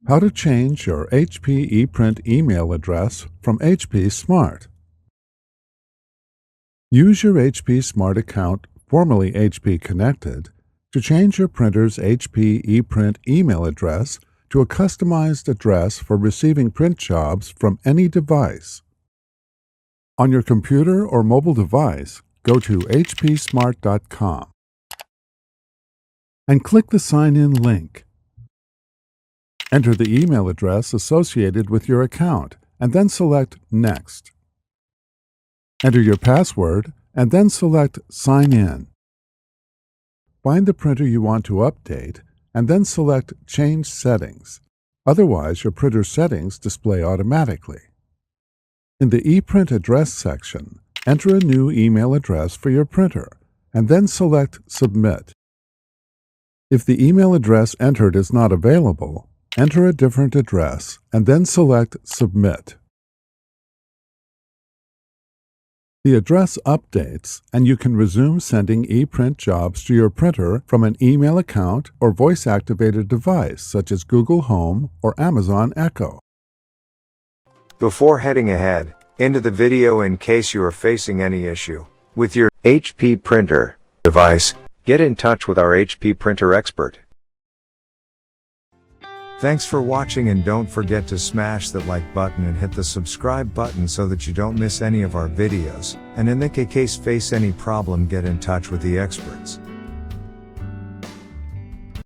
How to change your HP ePrint email address from HP Smart. Use your HP Smart account, formerly HP Connected, to change your printer's HP ePrint email address to a customized address for receiving print jobs from any device. On your computer or mobile device, go to hpsmart.com and click the Sign In link. Enter the email address associated with your account and then select Next. Enter your password and then select Sign In. Find the printer you want to update and then select Change Settings. Otherwise, your printer settings display automatically. In the ePrint address section, enter a new email address for your printer and then select Submit. If the email address entered is not available, enter a different address and then select Submit. The address updates and you can resume sending ePrint jobs to your printer from an email account or voice-activated device such as Google Home or Amazon Echo. Before heading ahead into the video, in case you are facing any issue with your HP printer device, get in touch with our HP printer expert. Thanks for watching, and don't forget to smash that like button and hit the subscribe button so that you don't miss any of our videos, and in the case face any problem, get in touch with the experts.